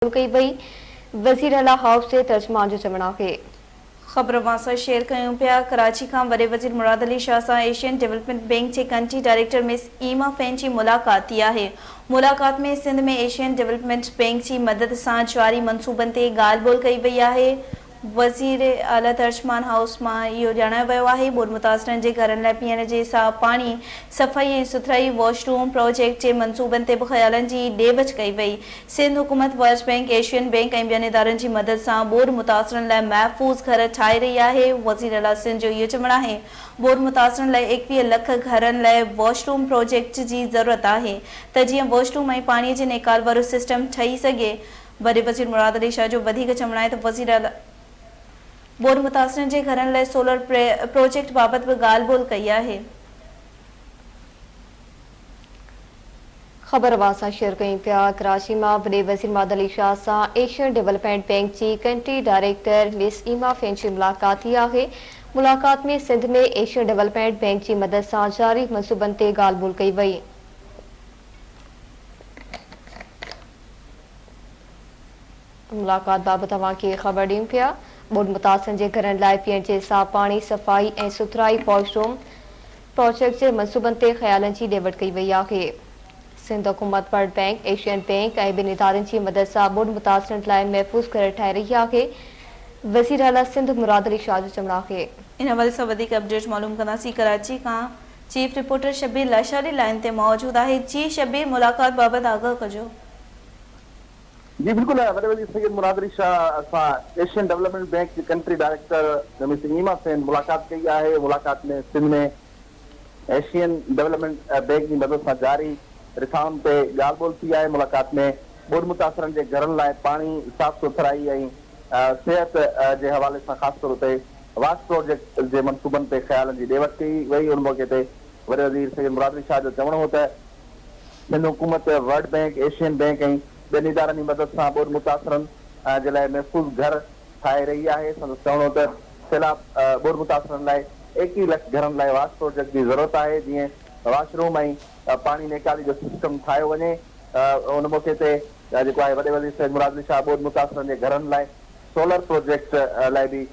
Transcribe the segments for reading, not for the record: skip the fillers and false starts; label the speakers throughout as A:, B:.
A: कई वई वज़ीर आला हाउस से तर्जमान जो चवण आहे।
B: ख़बर वासा शेयर कयूं पिया। कराची खां वॾे वज़ीर मुराद अली शाह सां एशियन डेवलपमेंट बैंक जे कंट्री डायरेक्टर मिस ईमा फ़ैन जी मुलाक़ात थी आहे। मुलाक़ात में सिंध में एशियन डेवलपमेंट बैंक जी मदद सां जारी मंसूबनि ते ॻाल्हि ॿोल्हि कई वई आहे। वज़ीर आला तर्जमान हाउस मां इहो ॼाणायो वियो आहे। ॿोॾि मुतासिरनि जे घरनि लाइ पीअण जे साफ़ पाणी, सफ़ाई ऐं सुथराई, वॉशरूम प्रोजेक्ट जे मंसूबनि ते बि ख़्यालनि जी ॾे वठ कई वई। सिंध हुकूमत वर्ल्ड बैंक, एशियन बैंक ऐं ॿियनि इदारनि जी मदद सां ॿोॾि मुतासिरनि लाइ महफ़ूज़ घर ठाहे रही आहे। वज़ीर आला सिंध जो इहो चवणु आहे। ॿोॾि मुतासिरनि लाइ 21 लख घरनि लाइ वॉशरूम प्रोजेक्ट जी ज़रूरत आहे त जीअं वॉशरूम ऐं पाणीअ जे नेकाल वारो सिस्टम ठही सघे। वॾे वज़ीर मुराद अली शाह जो वधीक चवणु आहे त वज़ीर आला ॿोॾि मुतासिरनि जे घरनि लाइ सोलर प्रोजेक्ट बाबति बि ॻाल्हि ॿोल्हि कई आहे।
A: ख़बर वासा शेयर कयूं पिया। कराची मां वॾे वज़ीर मुराद अली शाह सां एशियन डेवलपमेंट बैंक जी कंट्री डायरेक्टर मिस ईमा फ़ैन जी मुलाक़ात थी आहे। मुलाक़ात में सिंध में एशियन डेवलपमेंट बैंक जी मदद सां जारी मंसूबनि ते ॻाल्हि ॿोल्हि कई वई। मुलाक़ात बाबति तव्हांखे ख़बर ॾियूं पिया। ॿोॾि मुतासिरनि जे घरनि लाइ पीअण जे साफ़ पाणी, सफ़ाई ऐं सुथराई, वॉशरूम प्रोजेक्ट जे मंसूबनि ते ख़्यालनि जी ॾे वठ कई वई आहे। सिंध हुकूमत वर्ल्ड बैंक, एशियन बैंक ऐं ॿिनि इदारनि जी मदद सां ॿोॾि मुतासिरनि लाइ महफ़ूज़ घर ठाहे रही आहे। वज़ीर आला सिंध मुराद अली शाह जो चवणु आहे।
B: इन हवाले सां वधीक अपडेट मालूम कंदासीं। कराची खां chief reporter Shabbir Lashari line ते मौजूद आहे। जी शबीर, मुलाक़ात बाबति आगाह कजो।
C: जी बिल्कुल, वॾे वज़ीर सैयद मुराद अली शाह सां एशियन डेवलपमेंट बैंक जी कंट्री डायरेक्टर मिस ईमा फ़ैन मुलाक़ात कई आहे। मुलाक़ात में सिंध में एशियन डेवलपमेंट बैंक जी मदद सां जारी रिफॉर्म ते ॻाल्हि ॿोल्हि थी आहे। मुलाक़ात में ॿोॾि मुतासिरनि जे घरनि लाइ पाणी, साफ़ सुथराई ऐं सिहत जे हवाले सां ख़ासि तौर ते वाश प्रोजेक्ट जे मंसूबनि ते ख़्यालनि जी ॾे वठ कई वई। उन मौक़े ते वॾे वज़ीर सैयद मुराद अली शाह जो चवणो हो त सिंध हुकूमत वर्ल्ड बैंक, एशियन बैंक ऐं ॿियनि इदारनि जी मदद सां ॿोॾि मुतासिरनि जे लाइ महफ़ूज़ घर ठाहे रही आहे। संदसि चवणो त सैलाब ॿोॾि मुतासिरनि लाइ 21 लख घरनि लाइ वाश प्रोजेक्ट जी ज़रूरत आहे, जीअं वॉशरूम ऐं पाणी नेकाली जो सिस्टम ठाहियो वञे। उन मौक़े ते जेको आहे वॾे वज़ीर सैयद मुराद अली शाह ॿोॾि मुतासिरनि जे घरनि लाइ सोलर प्रोजेक्ट लाइ बि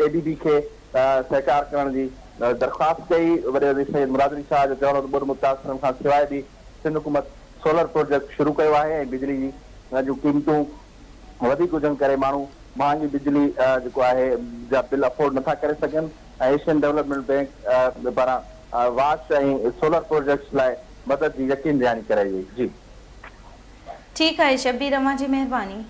C: एडीबी खे सहकार करण जी दरख़्वास्त कई। वॾे वज़ीर सैयद मुराद अली शाह जो चवणो त ॿोॾि मुतासिरनि खां सवाइ बि सिंध हुकूमत सोलर प्रोजेक्ट शुरू कयो आहे ऐं बिजली जी जूं क़ीमतूं वधीक हुजण करे माण्हू महांगी बिजली जेको आहे जा बिल अफोर्ड नथा करे सघनि ऐं एशियन डेवलपमेंट बैंक पारां वाश ऐं सोलर प्रोजेक्ट्स लाइ मदद जी यकीन दहानी कराई वई। जी
B: ठीकु आहे शबीर, अमां जी महिरबानी।